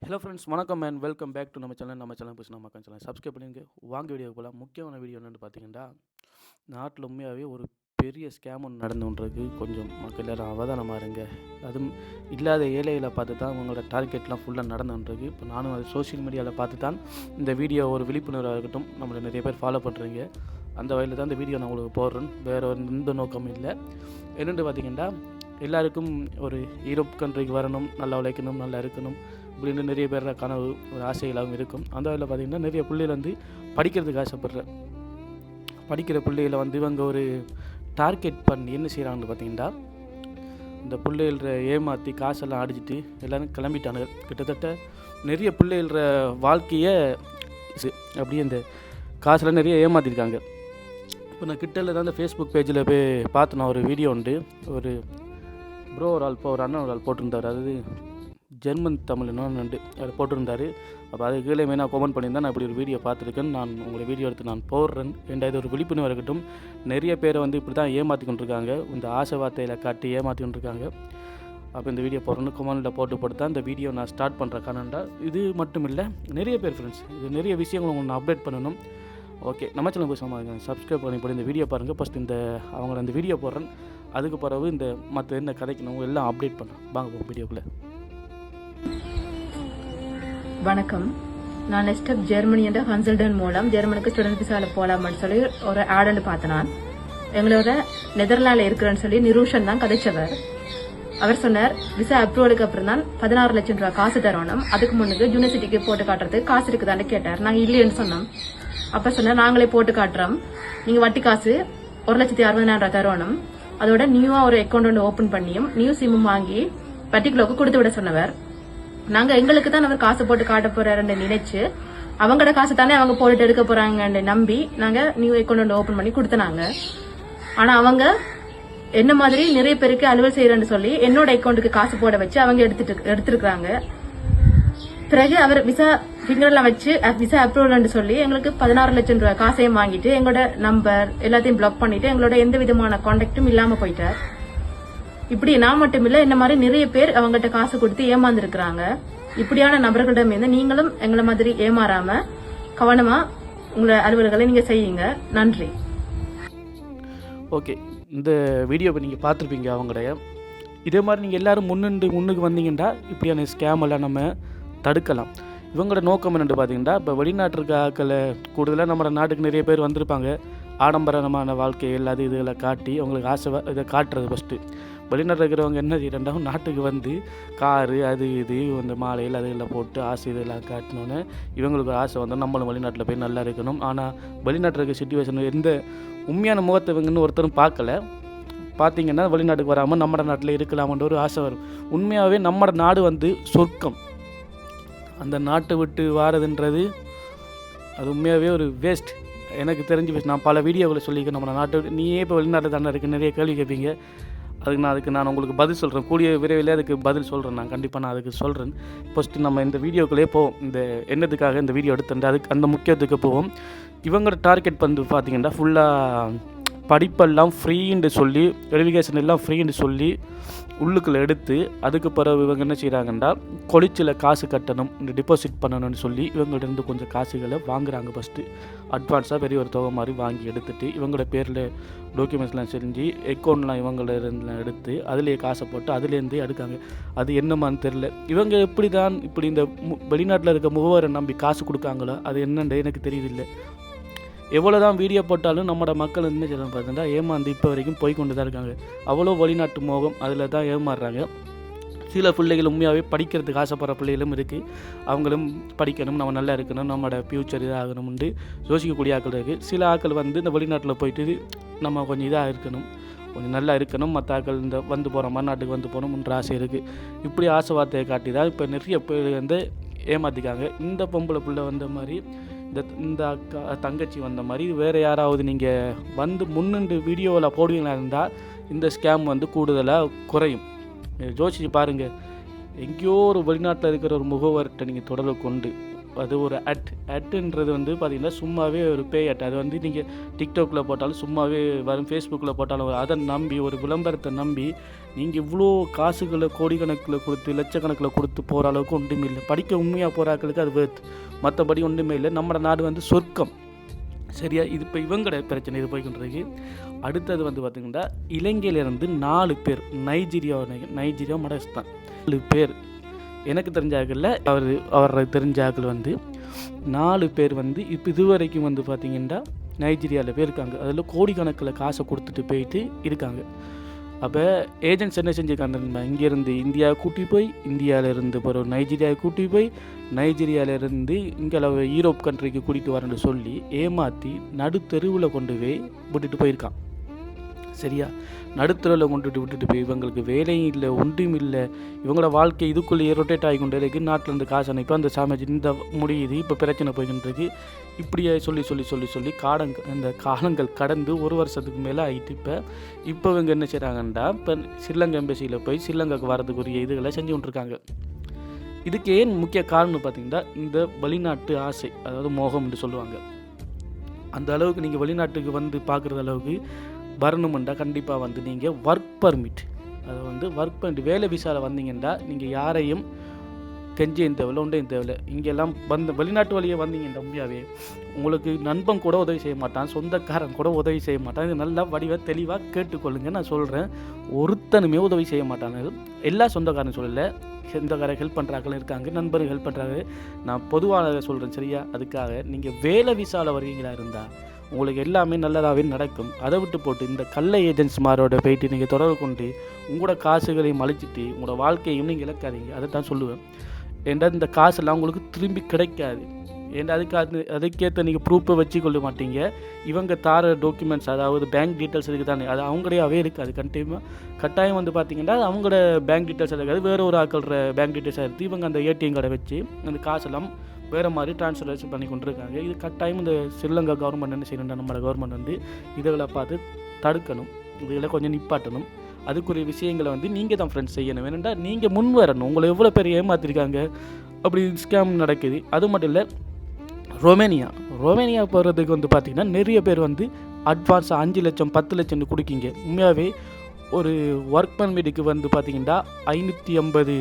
Hello friends, வணக்கம் and welcome back to நம்ம channel பேச நம்ம சேனல் சப்ஸ்கிரைப் பண்ணிங்க. வாங்க வீடியோ போகலாம். முக்கியமான வீடியோ என்னென்னு பார்த்தீங்கன்னா, நாட்டில் உண்மையாகவே ஒரு பெரிய ஸ்கேம் ஒன்று நடந்துன்றிருக்கு. கொஞ்சம் மக்கள் எல்லாரும் அவதானமாக இருங்க. அதுவும் இல்லாத ஏழைகளை பார்த்து தான் உங்களோட டார்கெட்லாம் ஃபுல்லாக நடந்துன்றிருக்கு. இப்போ நானும் அது சோஷியல் மீடியாவில் பார்த்து தான் இந்த வீடியோ ஒரு விழிப்புணர்வாக இருக்கட்டும், நம்மளை நிறைய பேர் ஃபாலோ பண்ணுறீங்க. அந்த வகையில் தான் இந்த வீடியோ நான் உங்களுக்கு போடுறேன். வேறு எந்த நோக்கமும் இல்லை. என்னென்னு பார்த்தீங்கன்னா, எல்லாருக்கும் ஒரு யூரோப் கண்ட்ரிக்கு வரணும், நல்லா உழைக்கணும், நல்லா இருக்கணும் இப்படின்னு நிறைய பேரோட கனவு ஒரு ஆசைகளாகவும் இருக்கும். அந்த வகையில் பார்த்திங்கன்னா, நிறைய பிள்ளைகள் வந்து படிக்கிறதுக்கு ஆசைப்படுற படிக்கிற பிள்ளைகளை வந்து இவங்க ஒரு டார்கெட் பண்ணி என்ன செய்கிறாங்கன்னு பார்த்தீங்கன்னா, இந்த பிள்ளைகள ஏமாற்றி காசெல்லாம் அடிச்சிட்டு எல்லோரும் கிளம்பிட்டானுங்க. கிட்டத்தட்ட நிறைய பிள்ளைகள வாழ்க்கையை அப்படியே இந்த காசெல்லாம் நிறைய ஏமாற்றிருக்காங்க. இப்போ நான் கிட்டல தான் இந்த ஃபேஸ்புக் பேஜில் போய் பார்த்து நான் ஒரு வீடியோ உண்டு. ஒரு ஒரு அண்ணன் ஒரு ஆள் போட்டிருந்தார். அதாவது ஜெர்மன் தமிழ் என்னன்னு அவர் போட்டிருந்தார். அப்போ அது கீழே மெயினாக கமெண்ட் பண்ணியிருந்தேன். நான் இப்படி ஒரு வீடியோ பார்த்துருக்கேன், நான் உங்களை வீடியோ எடுத்து நான் போடுறேன். இது ஒரு விழிப்புணர்வு இருக்கட்டும். நிறைய பேரை வந்து இப்படி தான் ஏமாற்றி கொண்டிருக்காங்க, இந்த ஆசை வார்த்தையில் காட்டி ஏமாற்றி கொண்டிருக்காங்க. அப்போ இந்த வீடியோ போடுறேன்னு கமெண்டில் போட்டு தான் இந்த வீடியோ நான் ஸ்டார்ட் பண்ணுற காரணம்டா. இது மட்டும் இல்லை, நிறைய பேர் ஃப்ரெண்ட்ஸ், இது நிறைய விஷயங்கள் உங்களுக்கு நான் அப்டேட் பண்ணணும். ஓகே, நம்ம சேனல் போய் சப்ஸ்கிரைப் பண்ணி இந்த வீடியோ பாருங்கள். ஃபஸ்ட் அவங்கள அந்த வீடியோ போடுறேன். அதுக்கு பிறகு இந்த மற்ற என்ன கதைக்கணும் எல்லாம் அப்டேட் பண்ணுறேன். வாங்க போகும் வீடியோக்குள்ளே. வணக்கம். நான் நெஸ்டப் ஜெர்மனி என்ற கன்சல்டன் மூலம் ஜெர்மனுக்கு ஸ்டூடெண்ட் விசாவில் போகலாம்னு சொல்லி ஒரு ஆட் பார்த்தேன். நான் எங்களோட நெதர்லாண்டில் இருக்கிறேன்னு சொல்லி நிரூஷன் தான் கதைச்சவர். அவர் சொன்னார், விசா அப்ரூவலுக்கு அப்புறம் தான் 16 லட்சம் ரூபாய் காசு தரணும், அதுக்கு முன்னுக்கு யூனிவர்சிட்டிக்கு போட்டு காட்டுறதுக்கு காசு இருக்குதான்னு கேட்டார். நாங்கள் இல்லைன்னு சொன்னோம். அப்ப சொன்னார், நாங்களே போட்டு காட்டுறோம், நீங்க வட்டி காசு 1,60,000 ரூபாய் தரணும், அதோட நியூவா ஒரு அக்கௌண்ட் ஒன்று ஓபன் பண்ணியும் நியூ சிம்மும் வாங்கி பர்டிகுலருக்கு கொடுத்து விட சொன்னவர். நாங்க எங்களுக்கு தான் அவர் காசு போட்டு காட்ட போறாருன்னு நினைச்சு அவங்களோட காசு தானே அவங்க போட்டு எடுக்க போறாங்கன்னு நம்பி நாங்க நியூ அக்கௌண்ட் ஓபன் பண்ணி கொடுத்தனாங்க. ஆனா அவங்க என்ன மாதிரி நிறைய பேருக்கு அலுவல் செய்யறேன்னு சொல்லி என்னோட அக்கௌண்ட்டுக்கு காசு போட வச்சு அவங்க எடுத்திருக்காங்க. பிறகு அவர் விசா ஃபிங்கர்லாம் வச்சு விசா அப்ரூவல் சொல்லி எங்களுக்கு 16 லட்சம் ரூபாய் காசையும் வாங்கிட்டு எங்களோட நம்பர் எல்லாத்தையும் பிளாக் பண்ணிட்டு எங்களோட எந்த விதமான கான்டாக்டும் இல்லாம போயிட்டார். இப்படி நான் மட்டும் இல்ல, இந்த மாதிரி நிறைய பேர் அவங்ககிட்ட காசு கொடுத்து ஏமாந்துருக்கிறாங்க. இப்படியான நபர்களிடம் இருந்து நீங்களும் எங்களை மாதிரி ஏமாறாம கவனமா உங்களை அலுவல்களை நீங்க செய்யுங்க. நன்றி. ஓகே, இந்த வீடியோவை நீங்கள் பார்த்துருப்பீங்க. அவங்களுடைய இதே மாதிரி நீங்கள் எல்லோரும் முன்னுக்கு வந்தீங்கன்னா இப்படியான ஸ்கேம் எல்லாம் நம்ம தடுக்கலாம். இவங்களோட நோக்கம் என்னென்னு பார்த்தீங்கன்னா, இப்போ வெளிநாட்டு ஆக்களை கூடுதலாக நம்ம நாட்டுக்கு நிறைய பேர் வந்திருப்பாங்க. ஆடம்பரமான வாழ்க்கை எல்லாத்தையும் இதுகளை காட்டி அவங்களுக்கு ஆசை இதை காட்டுறது. ஃபஸ்ட்டு வெளிநாட்டில் இருக்கிறவங்க என்ன செய்யறாங்க, நாட்டுக்கு வந்து காரு அது இது இந்த மாலையில் அதுகளில் போட்டு ஆசை இதெல்லாம் காட்டினோன்னே இவங்களுக்கு ஆசை வந்து நம்மளும் வெளிநாட்டில் போய் நல்லா இருக்கணும். ஆனால் வெளிநாட்டில் இருக்க சுச்சுவேஷன் எந்த உண்மையான முகத்தை இவங்கன்னு ஒருத்தரும் பார்க்கல. பார்த்திங்கன்னா வெளிநாட்டுக்கு வராமல் நம்ம நாட்டில் இருக்கலாமன்ற ஒரு ஆசை வரும். உண்மையாகவே நம்ம நாடு வந்து சொர்க்கம். அந்த நாட்டை விட்டு வாரதுன்றது அது உண்மையாகவே ஒரு வேஸ்ட். எனக்கு தெரிஞ்சு நான் பல வீடியோவில் சொல்லியிருக்கேன். நம்ம நாட்டை விட்டு நீயே இப்போ வெளிநாட்டில் தானே இருக்குது, நிறைய கேள்வி கேட்பீங்க. அதுக்கு நான் உங்களுக்கு பதில் சொல்கிறேன். கூடிய விரைவில் அதுக்கு பதில் சொல்கிறேன். நான் கண்டிப்பாக நான் அதுக்கு சொல்கிறேன். ஃபஸ்ட்டு நம்ம இந்த வீடியோக்குள்ளே போவோம். இந்த என்னத்துக்காக இந்த வீடியோ எடுத்துட்டு அதுக்கு அந்த முக்கியத்துக்கு போவோம். இவங்களோட டார்கெட் வந்து பார்த்திங்கன்னா ஃபுல்லாக படிப்பெல்லாம் ஃப்ரீன்னு சொல்லி, எஜுகேஷன் எல்லாம் ஃப்ரீன்னு சொல்லி உள்ளுக்குள்ளே எடுத்து அதுக்கு பிறகு இவங்க என்ன செய்கிறாங்கன்னா கொலிச்சில் காசு கட்டணும், இந்த டிபாசிட் பண்ணணும்னு சொல்லி இவங்கள்ட்ட கொஞ்சம் காசுகளை வாங்குகிறாங்க. ஃபஸ்ட்டு அட்வான்ஸாக பெரிய ஒரு தொகை மாதிரி வாங்கி எடுத்துகிட்டு இவங்களோட பேரில் டாக்குமெண்ட்ஸ்லாம் செஞ்சு அக்கௌண்ட்லாம் இவங்கள எடுத்து அதுலேயே காசை போட்டு அதுலேருந்தே எடுக்காங்க. அது என்னமான்னு தெரில. இவங்க இப்படி இந்த வெளிநாட்டில் இருக்க முகவரை நம்பி காசு கொடுக்காங்களோ அது என்னன்னு எனக்கு தெரியுதில்லை. எவ்வளோ தான் வீடியோ போட்டாலும் நம்மளோட மக்கள் என்ன செய்யணும் பார்த்தீங்கன்னா ஏமாந்து இப்போ வரைக்கும் போய் கொண்டு தான் இருக்காங்க. அவ்வளோ வெளிநாட்டு மோகம் அதில் தான் ஏமாறுறாங்க. சில பிள்ளைகள் உண்மையாகவே படிக்கிறதுக்கு ஆசைப்படுற பிள்ளைகளும் இருக்குது. அவங்களும் படிக்கணும், நம்ம நல்லா இருக்கணும், நம்மளோட ஃப்யூச்சர் இதாகணும்னு யோசிக்கக்கூடிய ஆக்கள் இருக்குது. சில ஆக்கள் வந்து இந்த வெளிநாட்டில் போயிட்டு நம்ம கொஞ்சம் இதாக இருக்கணும், கொஞ்சம் நல்லா இருக்கணும், மற்ற ஆக்கள் இந்த வந்து போகிற மாதிரி நாட்டுக்கு வந்து போகணும்ன்ற ஆசை இருக்குது. இப்படி ஆசை வார்த்தையை காட்டி தான் இப்போ நிறைய பேர் வந்து ஏமாற்றிக்காங்க. இந்த பொம்பளை பிள்ளை வந்த மாதிரி இந்த அக்கா தங்கச்சி வந்த மாதிரி வேறு யாராவது நீங்கள் வந்து முன்னின்று வீடியோவில் போடுவீங்களா இருந்தால் இந்த ஸ்கேம் வந்து கூடுதலாக குறையும். யோசிச்சு பாருங்கள். எங்கேயோ ஒரு வெளிநாட்டில் இருக்கிற ஒரு முகவர்கிட்ட நீங்கள் தொடர்பு கொண்டு அது ஒரு அட்டுன்றது வந்து பார்த்திங்கன்னா சும்மாவே ஒரு பேய் அட். அது வந்து நீங்கள் டிக்டாக்ல போட்டாலும் சும்மாவே வரும், ஃபேஸ்புக்கில் போட்டாலும் வரும். அதை நம்பி ஒரு விளம்பரத்தை நம்பி நீங்கள் இவ்வளோ காசுகளை கோடிக்கணக்கில் கொடுத்து லட்சக்கணக்கில் கொடுத்து போகிற அளவுக்கு ஒன்றுமே இல்லை. படிக்க உண்மையாக போகிறாக்களுக்கு அது வேர்த், மற்றபடி ஒன்றுமே இல்லை. நம்ம நாடு வந்து சொர்க்கம். சரியா? இது இப்போ இவங்களோட பிரச்சனை இது போய்கின்றது. அடுத்தது வந்து பார்த்திங்கன்னா இலங்கையிலேருந்து 4 பேர், நைஜீரியா மடகாஸ்கர் 4 பேர் எனக்கு தெரிஞ்சாக்கல, அவரை தெரிஞ்சாக்கள் வந்து 4 பேர் வந்து இப்போ இதுவரைக்கும் வந்து பார்த்திங்கன்னா நைஜீரியாவில் போய் இருக்காங்க. அதில் கோடிக்கணக்கில் காசை கொடுத்துட்டு போயிட்டு இருக்காங்க. அப்போ ஏஜென்ட்ஸ் என்ன செஞ்சுருக்காங்க, இங்கேருந்து இந்தியா கூட்டி போய், இந்தியாவிலேருந்து ஒரு நைஜீரியாவை கூட்டி போய், நைஜீரியாவிலேருந்து இங்கே யூரோப் கண்ட்ரிக்கு கூட்டிகிட்டு வரேன்னு சொல்லி ஏமாற்றி நடுத்தெருவில் கொண்டு போய் விட்டுட்டு போயிருக்கான். சரியா? நடுத்தருவில் விட்டுட்டு போய் இவங்களுக்கு வேலையும் இல்லை, ஒன்றும் இல்லை. இவங்களோட வாழ்க்கை இதுக்குள்ளேயே ரொட்டேட் ஆகி கொண்டு இருக்கு. நாட்டிலேருந்து காசு அனுப்பி அந்த சாமி இந்த முடியுது, இப்போ பிரச்சனை போய்கின்றது. இப்படியே சொல்லி இந்த காலங்கள் கடந்து 1 வருஷத்துக்கு மேலே ஆகிட்டு இப்போ இவங்க என்ன செய்கிறாங்கன்னா இப்போ ஸ்ரீலங்கா எம்பசியில் போய் ஸ்ரீலங்காவுக்கு வரதுக்குரிய இதுகளை செஞ்சு கொண்டிருக்காங்க. இதுக்கு ஏன் முக்கிய காரணம் பார்த்திங்கன்னா இந்த வெளிநாட்டு ஆசை, அதாவது மோகம்னு சொல்லுவாங்க. அந்த அளவுக்கு நீங்கள் வெளிநாட்டுக்கு வந்து பார்க்குற அளவுக்கு வரணுமெண்டா கண்டிப்பாக வந்து நீங்கள் ஒர்க் பர்மிட், அதை வந்து ஒர்க் பர்மிட் வேலை விசாவில் வந்தீங்கன்னா நீங்கள் யாரையும் கெஞ்சையும் தேவையில்லை, ஒன்றையும் தேவையில்லை. இங்கெல்லாம் வெளிநாட்டு வழியே வந்தீங்கன்னா உண்மையாகவே உங்களுக்கு நண்பன் கூட உதவி செய்ய மாட்டான், சொந்தக்காரன் கூட உதவி செய்ய மாட்டான். இது நல்லா தெளிவாக கேட்டுக்கொள்ளுங்க. நான் சொல்கிறேன், ஒருத்தனுமே உதவி செய்ய மாட்டாங்க. எல்லா சொந்தக்காரன் சொல்லலை, சொந்தக்காரர் ஹெல்ப் பண்ணுறாங்களும் இருக்காங்க, நண்பர்கள் ஹெல்ப் பண்ணுறாங்க. நான் பொதுவாக சொல்கிறேன். சரியா? அதுக்காக நீங்கள் வேலை விசாவில் வருவீங்களா இருந்தால் உங்களுக்கு எல்லாமே நல்லதாகவே நடக்கும். அதை விட்டு போட்டு இந்த கள்ள ஏஜென்ட்ஸ்மாரோட போயிட்டு நீங்கள் தொடர்பு கொண்டு உங்களோட காசுகளையும் அழிச்சிட்டு உங்களோட வாழ்க்கையும் நீங்கள் இழக்காதீங்க. அதை தான் சொல்லுவேன். ஏன்டா இந்த காசெல்லாம் உங்களுக்கு திரும்பி கிடைக்காது. ஏன்டா அதுக்கேற்ற நீங்கள் ப்ரூஃபை வச்சு கொள்ள மாட்டீங்க. இவங்க தார டாக்குமெண்ட்ஸ், அதாவது பேங்க் டீட்டெயில்ஸ் இருக்குது தானே, அது அவங்களையாவே இருக்காது. கட்டாயம் வந்து பார்த்தீங்கன்னா அவங்களோட பேங்க் டீட்டெயில்ஸ் இருக்காது, வேறு ஒரு ஆக்களோட பேங்க் டீட்டெயில்ஸாக இருக்குது. இவங்க அந்த ஏடிஎம் கார்டை வச்சு அந்த காசெல்லாம் வேறு மாதிரி ட்ரான்ஸ்ஃபர் பண்ணி கொண்டு இருக்காங்க. இது கட்டாயம் இந்த ஸ்ரீலங்கா கவர்மெண்ட் என்ன செய்யணும்னா நம்மளோட கவர்மெண்ட் வந்து இதுகளை பார்த்து தடுக்கணும், இதில் கொஞ்சம் நிப்பாட்டணும். அதுக்குரிய விஷயங்களை வந்து நீங்கள் தான் ஃப்ரெண்ட்ஸ் செய்யணும். வேணுண்டா நீங்கள் முன் வரணும். உங்களை எவ்வளோ பேர் ஏமாற்றிருக்காங்க, அப்படி ஸ்கேம் நடக்குது. அது மட்டும் இல்லை, ரொமேனியா போகிறதுக்கு வந்து பார்த்திங்கன்னா நிறைய பேர் வந்து அட்வான்ஸ் 5 லட்சம் 10 லட்சம்னு கொடுக்கிங்க. உண்மையாகவே ஒரு ஒர்க் பர்மிட்டுக்கு வந்து பார்த்திங்கன்னா 550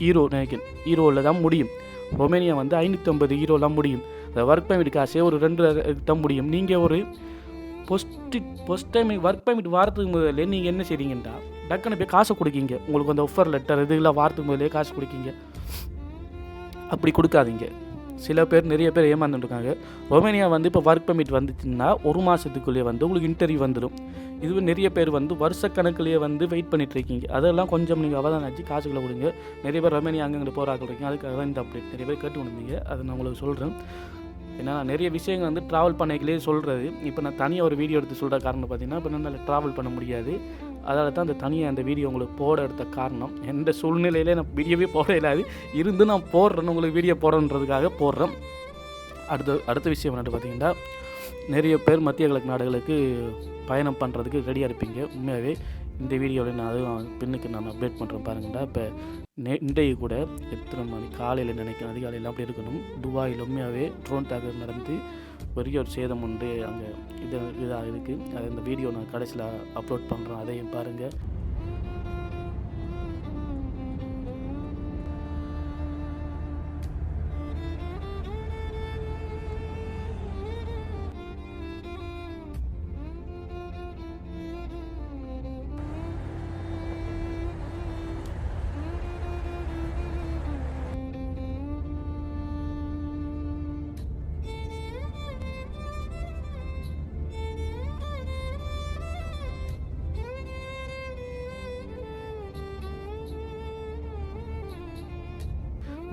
யூரோ நினைக்கிறேன், யூரோவில் தான் முடியும். ரொமேனியா வந்து 550 யூரோலாம் முடியும். அந்த ஒர்க் பர்மிட் காசே ஒரு 2 தான் முடியும். நீங்கள் ஒரு ஃபஸ்ட் டைம் ஒர்க் பர்மிட் வாரத்துக்கு முதல்ல நீங்கள் என்ன செய்றீங்கன்னா டக்குன்னு போய் காசை கொடுக்கிங்க. உங்களுக்கு அந்த ஆஃபர் லெட்டர் இதெல்லாம் வாரத்துக்கு முதலே காசு கொடுக்கிங்க. அப்படி கொடுக்காதீங்க. நிறைய பேர் ஏமாந்துட்டுருக்காங்க. ரொமேனியா வந்து இப்போ ஒர்க் பர்மிட் வந்துச்சுன்னா 1 மாதத்துக்குள்ளேயே வந்து உங்களுக்கு இன்டர்வியூ வந்துடும். இதுவே நிறைய பேர் வந்து வருஷக்கணக்கிலேயே வந்து வெயிட் பண்ணிட்டுருக்கீங்க. அதெல்லாம் கொஞ்சம் நீங்கள் அவதானம் ஆச்சு காசுகளை கொடுங்க. நிறைய பேர் ரொமேனியா அங்கே போகிறாக்கள் இருக்கீங்க. அதுக்காக தான் இந்த அப்டேட் நிறைய பேர் கேட்டு வந்தீங்க. அதை நான் உங்களுக்கு சொல்கிறேன். ஏன்னா நிறைய விஷயங்கள் வந்து ட்ராவல் பண்ணிக்கலே சொல்கிறது. இப்போ நான் தனியாக ஒரு வீடியோ எடுத்து சொல்கிற காரணம் பார்த்தீங்கன்னா இப்போ என்னால் ட்ராவல் பண்ண முடியாது. அதால் தான் அந்த வீடியோ உங்களுக்கு போட எடுத்த காரணம். எந்த சூழ்நிலையிலே நான் வீடியோவே போட இல்லாது இருந்து நான் போடுறேன்னு உங்களுக்கு வீடியோ போடுறன்றதுக்காக போடுறேன். அடுத்த விஷயம் என்னென்னு பார்த்தீங்கன்னா நிறைய பேர் மத்திய கிழக்கு நாடுகளுக்கு பயணம் பண்ணுறதுக்கு ரெடியாக இருப்பீங்க. உண்மையாகவே இந்த வீடியோவில் நான் அதுவும் பின்னுக்கு நான் அப்டேட் பண்ணுறேன் பாருங்கள்டா. இப்போ இன்றைக்கு கூட எத்தனை மணி காலையில் நினைக்கிறேன், அதிகாலையில் அப்படி இருக்கணும். துபாயில் உண்மையாகவே ட்ரோன் தாக்குதல் நடந்து பெரிய ஒரு சேதம் உண்டு அங்கே. இதாக இருக்குது. அது இந்த வீடியோ நான் கடைசியில் அப்லோட் பண்ணுறேன், அதையும் பாருங்கள்.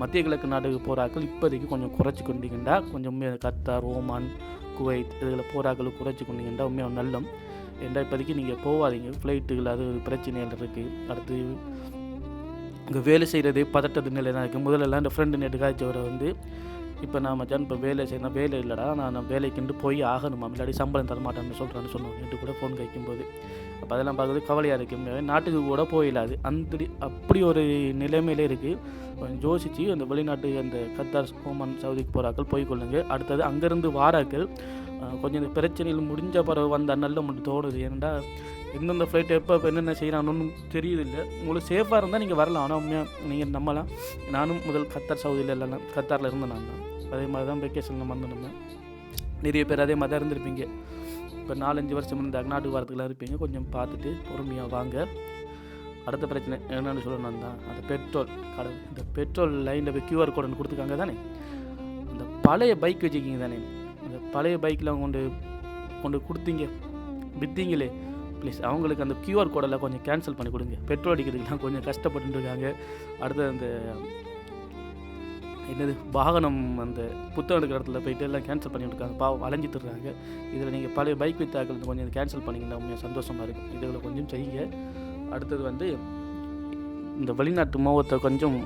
மத்திய கிழக்கு நாடுக்கு போகிறாக்கள் இப்போதைக்கு கொஞ்சம் குறைச்சி கொண்டீங்கன்னா கொஞ்சம் கத்தார், ஓமான், குவைத் இதில் போகிறாக்கள் குறைச்சி கொண்டீங்கன்னா உண்மையாக நல்லம். ஏன்னா இப்போதைக்கு நீங்கள் போகாதீங்க. ஃப்ளைட்டுகள் அது பிரச்சனைகள் இருக்குது. அடுத்து இங்கே வேலை செய்கிறது பதட்டத்து நிலை தான் இருக்குது. முதலெல்லாம் இந்த ஃப்ரெண்டு நேட்டு காய்ச்சவரை வந்து இப்போ நான் மச்சான் இப்போ வேலை செய்யணும், வேலை இல்லைடா, நான் வேலைக்குண்டு போய் ஆகணுமா, இல்லாட்டி சம்பளம் தரமாட்டேன்னு சொல்கிறேன்னு சொன்னோம் நேற்று கூட ஃபோன் கேட்கும்போது. அப்போ அதெல்லாம் பார்க்குறது கவலையாக இருக்குது. நாட்டுக்கு கூட போயிடாது, அப்படி ஒரு நிலைமையிலே இருக்குது. கொஞ்சம் யோசித்து அந்த வெளிநாட்டு அந்த கத்தார், ஓமன், சவுதிக்கு போகிறாக்கள் போய்க்கொள்ளுங்க. அடுத்தது அங்கேருந்து வாராக்கள் கொஞ்சம் இந்த பிரச்சனைகள் முடிஞ்ச பிறகு வந்த நல்ல மட்டும் தோணுது. ஏன்னா எந்தெந்த ஃப்ளைட் எப்போ என்னென்ன செய்யறான்னு தெரியுதில்லை. உங்களுக்கு சேஃபாக இருந்தால் நீங்கள் வரலாம். ஆனால் உண்மையாக நீங்கள் நம்பலாம். நானும் முதல் கத்தார், சவுதியில் இல்லைன்னா கத்தாரில் இருந்தேன். நான் தான் அதே மாதிரி தான் வெக்கேஷனில் வந்து நம்ம நிறைய பேர் அதே மாதிரி தான் இருந்திருப்பீங்க. இப்போ 4-5 வருஷம் இந்த நாட்டுக்கு வரத்துக்குலாம் இருப்பீங்க. கொஞ்சம் பார்த்துட்டு பொறுமையாக வாங்க. அடுத்த பிரச்சனை என்னென்னு சொல்லணும் தான் அந்த பெட்ரோல் கடை. இந்த பெட்ரோல் லைனில் போய் QR கோடுன்னு கொடுத்துருக்காங்க தானே. அந்த பழைய பைக் வச்சுக்கிங்க தானே, அந்த பழைய பைக்கில் கொண்டு கொடுத்தீங்க விற்றீங்களே, ப்ளீஸ் அவங்களுக்கு அந்த QR கோடெல்லாம் கொஞ்சம் கேன்சல் பண்ணி கொடுங்க. பெட்ரோல் அடிக்கிறதுக்கெலாம் கொஞ்சம் கஷ்டப்பட்டுருக்காங்க. அடுத்தது அந்த என்னது வாகனம் அந்த புத்தகம் எடுக்கிற இடத்துல போயிட்டு எல்லாம் கேன்சல் பண்ணிட்டுருக்காங்க. பாவம் அலைஞ்சிட்டுருக்காங்க. இதில் நீங்கள் பழைய பைக் வித்தாக்கள் கொஞ்சம் கேன்சல் பண்ணிங்கன்னா உண்மையாக சந்தோஷமாக இருக்கும். இதில் கொஞ்சம் செய்யுங்க. அடுத்தது இந்த வெளிநாட்டு மோகத்தை கொஞ்சம்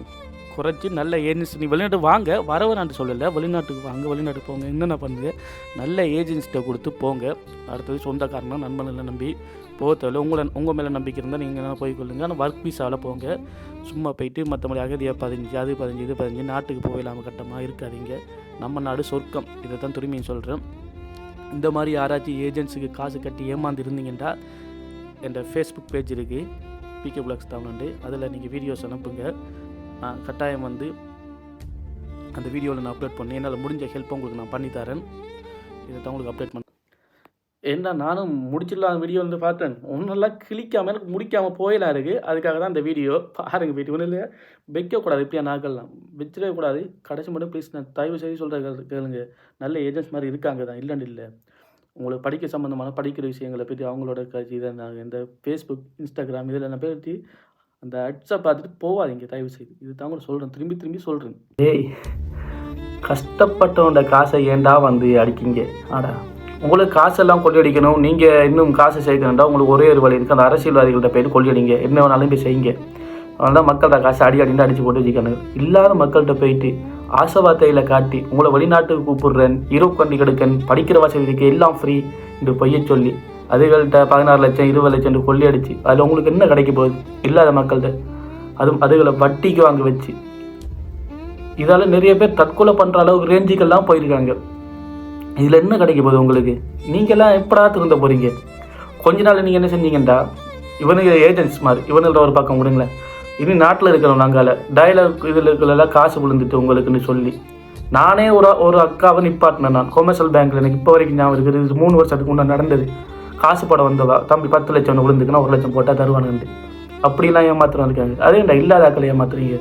குறைச்சி நல்ல ஏஜென்சி, நீ வெளிநாட்டு வாங்க, வரவனாட்டு சொல்லலை, வெளிநாட்டுக்கு வாங்க, வெளிநாட்டு போங்க, என்னென்ன பண்ணுங்க, நல்ல ஏஜென்சிட்ட கொடுத்து போங்க. அடுத்தது சொந்தக்காரனா நண்பனில் நம்பி போக தேவையில்ல. உங்கள் மேலே நம்பிக்கை இருந்தால் நீங்கள் என்ன போய்க்கொள்ளுங்க. ஆனால் ஒர்க் வீசாவில் போங்க. சும்மா போயிட்டு மற்றபடி அகதியாக 15 அது 15 இது 15 நாட்டுக்கு போயிடாமல் கட்டமாக இருக்காதீங்க. நம்ம நாடு சொர்க்கம். இதை தான் திரும்பியும் சொல்கிறேன். இந்த மாதிரி யாராச்சும் ஏஜென்சிக்கு காசு கட்டி ஏமாந்து இருந்தீங்கன்னா என் ஃபேஸ்புக் பேஜ் இருக்குது, PK Vlogs தமிழ்நாடு. அதில் நீங்கள் வீடியோஸ் அனுப்புங்க. நான் கட்டாயம் அந்த வீடியோவில் நான் அப்லோட் பண்ணி என்னால் முடிஞ்ச ஹெல்ப் உங்களுக்கு நான் பண்ணித்தரேன். இதை தான் உங்களுக்கு அப்டேட் பண்ணேன். ஏன்னா நானும் முடிச்சிடலாம் வீடியோ பார்த்தேன். ஒன்றெல்லாம் கிளிக்காமல் எனக்கு முடிக்காமல் போயலாம் இருக்குது. அதுக்காக தான் இந்த வீடியோ பாருங்கள். வீடியோ ஒன்றும் இல்லை, வைக்கக்கூடாது. இப்படியா நாக்கள்லாம் வச்சிடவே கூடாது. கடைசி மட்டும் ப்ளீஸ் நான் தயவு செய்து சொல்கிற கேளுங்க. நல்ல ஏஜென்ட்ஸ் மாதிரி இருக்காங்க தான், இல்லைன்னு இல்லை. உங்களுக்கு படிக்க சம்மந்தமான படிக்கிற விஷயங்களை பற்றி அவங்களோட கட்சி இதை நாங்கள் இந்த ஃபேஸ்புக், இன்ஸ்டாகிராம் இதில் நான் பற்றி அந்த அட்ஸை பார்த்துட்டு போகாதீங்க தயவு செய்து. இது தான் கூட சொல்கிறேன், திரும்பி சொல்கிறேன். ஏய், கஷ்டப்பட்டவண்ட காசை ஏண்டா அடிக்கிங்க? ஆடா, உங்களுக்கு காசெல்லாம் கொள்ளையடிக்கணும், நீங்கள் இன்னும் காசு சேர்க்கணுண்டா உங்களுக்கு ஒரே ஒரு வழி இருக்குது. அந்த அரசியல்வாதிகள்கிட்ட போய்ட்டு கொள்ளையடிங்க, என்ன வேணாலும் போய் செய்யுங்க. அதனால் மக்கள்கிட்ட காசு அடின்னு அடித்து போட்டு வச்சுக்கணும். இல்லாத மக்கள்கிட்ட போயிட்டு ஆசைவார்த்தையில் காட்டி உங்களை வெளிநாட்டுக்கு கூப்பிடுறேன், இரவு கண்டி கெடுக்கன், படிக்கிற வசதிக்கு எல்லாம் ஃப்ரீ என்று பொய்ய சொல்லி அதுகள்கிட்ட 16 லட்சம் 20 லட்சம் கொள்ளையடிச்சு அதில் உங்களுக்கு என்ன கிடைக்க போகுது? இல்லாத மக்கள்கிட்ட அதுகளை வட்டிக்கு வாங்க வச்சு இதால் நிறைய பேர் தற்கொலை பண்ணுற அளவுக்கு ரேஞ்சுக்கெல்லாம் போயிருக்காங்க. இதில் என்ன கிடைக்க போகுது உங்களுக்கு? நீங்கள்லாம் எப்படா திருந்த போகிறீங்க? கொஞ்ச நாள் நீங்கள் என்ன செஞ்சீங்கண்டா, இவனுக்கு ஏஜென்ட்ஸ் மாதிரி இவனுங்கள ஒரு பக்கம் விடுங்களேன். இனி நாட்டில் இருக்கிறோம் நாங்கள் டயலாக் இதுலாம் காசு விழுந்துட்டு உங்களுக்குன்னு சொல்லி நானே ஒரு அக்காவை நிப்பாட்டினேன். நான் கொமர்ஷியல் பேங்க்கில் எனக்கு இப்போ வரைக்கும் ஞாபகம் இருக்குது. இது 3 வருஷத்துக்கு முன்னே நடந்தது. காசு போட வந்தவா தம்பி 10 லட்சம் விழுந்துக்குன்னா 1 லட்சம் போட்டால் தருவானுண்டு. அப்படிலாம் ஏமாத்திரம் இருக்காங்க. அதேண்டா இல்லாத ஆக்களை ஏமாத்துறீங்க.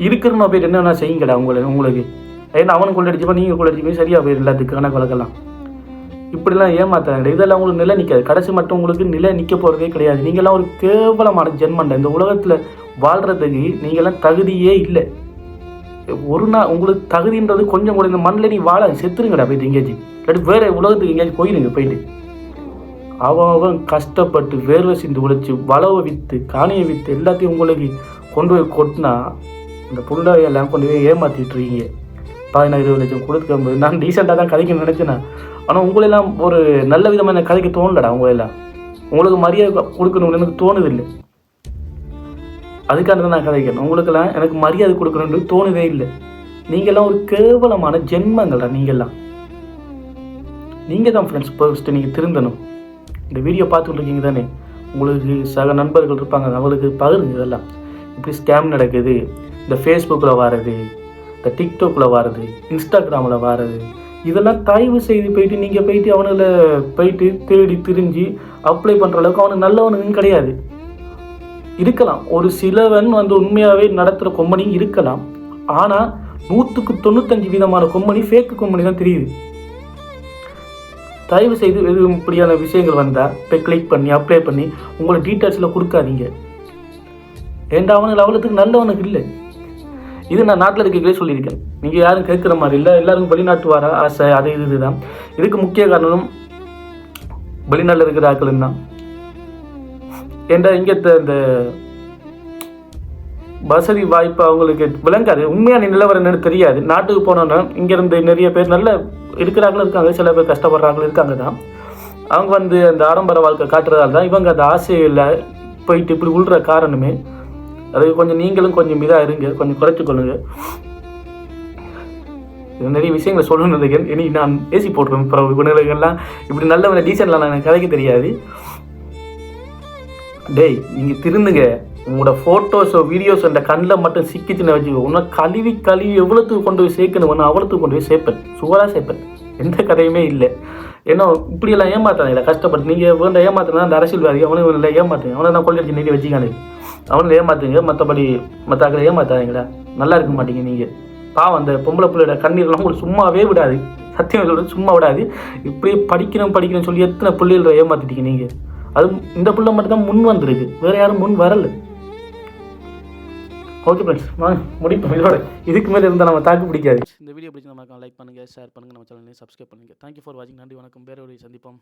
இருக்கிறன்னு போயிட்டு என்னென்ன செய்யுங்கடா உங்களுக்கு. ஏன்னா அவனுக்கு கொள்ளடிச்சப்போ நீங்கள் கொள்ளடிச்சு சரியாக போயிடும் எல்லாத்துக்கு கணக்கு வழக்கெல்லாம். இப்படிலாம் ஏமாத்தாங்க. இதெல்லாம் உங்களுக்கு நிலை நிற்காது. கடைசி மட்டும் உங்களுக்கு நிலை நிற்க போகிறதே கிடையாது. நீங்கள்லாம் ஒரு கேவலமான ஜென்மண்டை. இந்த உலகத்தில் வாழ்கிறதுக்கு நீங்கள்லாம் தகுதியே இல்லை. ஒரு நாள் உங்களுக்கு தகுதின்றது கொஞ்சம் கூட இந்த மண்ணில் நீ வாழ செத்துருங்கடா போயிட்டு எங்கேயாச்சும், இல்லாட்டி வேறு உலகத்துக்கு எங்கேயாச்சும் போயிடுங்க போயிட்டு. அவன் கஷ்டப்பட்டு வேர்வை சிந்து உழைச்சி வளவை விற்று காணியை விற்று எல்லாத்தையும் உங்களுக்கு கொண்டு போய் கொட்டினா இந்த புள்ளையெல்லாம் கொண்டு போய் ஏமாற்றிட்டு இருக்கீங்க. 16-20 லட்சம் கொடுக்கும்போது நான் டீசெண்டாக தான் கதைக்க நினச்சேன்னா, ஆனால் உங்களெல்லாம் ஒரு நல்ல விதமாக எனக்கு கதைக்க தோணலடா. உங்களெல்லாம் உங்களுக்கு மரியாதை கொடுக்கணும்னு எனக்கு தோணுதில்லை. அதுக்காக தான் நான் கதைக்கிறேன். உங்களுக்கெல்லாம் எனக்கு மரியாதை கொடுக்கணும்னு தோணுதே இல்லை. நீங்கள்லாம் ஒரு கேவலமான ஜென்மங்கள்டா. நீங்கள் தான் ஃப்ரெண்ட்ஸ் ஃபர்ஸ்ட்டு நீங்கள் திருந்தணும். இந்த வீடியோ பார்த்துட்டு இருக்கீங்க தானே, உங்களுக்கு சக நண்பர்கள் இருப்பாங்க, அவங்களுக்கு பகிருங்க. இதெல்லாம் இப்படி ஸ்கேம் நடக்குது. இந்த ஃபேஸ்புக்கில் வாரது, இந்த டிக்டாக்ல வாரது, இன்ஸ்டாகிராமில் வாரது, இதெல்லாம் தயவு செய்து போயிட்டு நீங்கள் போயிட்டு அவனுங்களை போயிட்டு தேடி திரிஞ்சு அப்ளை பண்ணுற அளவுக்கு அவனுக்கு நல்லவனுன்னு கிடையாது. இருக்கலாம், ஒரு சிலவன் உண்மையாகவே நடத்துகிற கொம்பனி இருக்கலாம். ஆனால் 100% கொம்பனி ஃபேக்கு கொம்பனி தான் தெரியுது. தயவு செய்து எதுவும் இப்படியான விஷயங்கள் வந்தால் இப்போ கிளிக் பண்ணி அப்ளை பண்ணி உங்களோட டீட்டெயில்ஸில் கொடுக்காதீங்க. ஏண்டா அவனுக்கு அவ்வளோத்துக்கு நல்லவனுக்கு இல்லை. இது நான் நாட்டில் இருக்கே சொல்லியிருக்கேன். நீங்கள் யாரும் கேட்குற மாதிரி இல்லை. எல்லாருக்கும் வெளிநாட்டு வர ஆசை, அது இதுதான். இதுக்கு முக்கிய காரணம் வெளிநாட்டில் இருக்கிற ஆட்கள் தான். ஏண்டா இங்கே இந்த வசதி வாய்ப்பு அவங்களுக்கு விளங்காது. உண்மையான நிலவரம் என்னன்னு தெரியாது. நாட்டுக்கு போனோன்னா இங்கேருந்து நிறைய பேர் நல்ல இருக்கிறாங்களும் இருக்காங்க, சில பேர் கஷ்டப்படுறாங்களும் இருக்காங்க தான். அவங்க வந்து அந்த ஆடம்பர வாழ்க்கை காட்டுறதால தான் இவங்க அந்த ஆசையில் போயிட்டு இப்படி விழுற காரணமே. அது கொஞ்சம் நீங்களும் கொஞ்சம் இதாக இருங்க, கொஞ்சம் குறைச்சிக்கொள்ளுங்க. நிறைய விஷயங்களை சொல்லணும்னு நினைக்கிறேன். இனி நான் ஏசி போட்டுருவேன். அப்புறம் இவனுங்களுக்கெல்லாம் இப்படி நல்ல டீசென்ட்லாம் எனக்கு கதைக்க தெரியாது. டேய் நீங்கள் திருந்துங்க. உங்களோட ஃபோட்டோஸோ வீடியோஸோ இந்த கண்ணில் மட்டும் சிக்கிச்சுன்னு வச்சுக்கோ. உன்னை கழுவி எவ்வளோத்துக்கு கொண்டு போய் சேர்க்கணும், அவ்வளோத்துக்கு கொண்டு போய் சேர்ப்பேன், சுவராக சேர்ப்பேன். எந்த கதையுமே இல்லை. ஏன்னா இப்படியெல்லாம் ஏமாத்தானே கஷ்டப்பட்டு நீங்கள் வேண்ட ஏமாத்தினா அந்த அரசியல்வாதி அவனும் இல்லை ஏமாத்துங்க. அவனை நான் கொள்ளடிச்சு நீதி வச்சுக்கானே அவனை ஏமாத்துங்க. மற்றபடி மற்ற ஆக்களை ஏமாத்தாதீங்களா, நல்லா இருக்க மாட்டீங்க நீங்கள். பாவம் அந்த பொம்பளை பிள்ளையோட கண்ணீர்லாம் உங்களுக்கு சும்மாவே விடாது. சத்தியம் சொல்கிறது சும்மா விடாது. இப்படியே படிக்கணும்னு சொல்லி எத்தனை பிள்ளைகளை ஏமாற்றிட்டீங்க நீங்கள். அது இந்த பிள்ளை மட்டும் தான் முன் வந்திருக்கு, வேறு யாரும் முன் வரலை. ஓகே ஃப்ரெண்ட்ஸ், வாங்க முடிப்போம் இதோட. இதுக்கு மேலே இருந்தால் நம்ம தாக்கு பிடிக்காது. இந்த வீடியோ பிடிச்சி நம்ம லைக் பண்ணுங்கள், ஷேர் பண்ணுங்கள், நம்ம சேனலை சப்ஸ்கிரைப் பண்ணுங்கள். தேங்க்யூ ஃபார் வாட்சிங். நன்றி, வணக்கம். வேறு ஒரு சந்திப்போம்.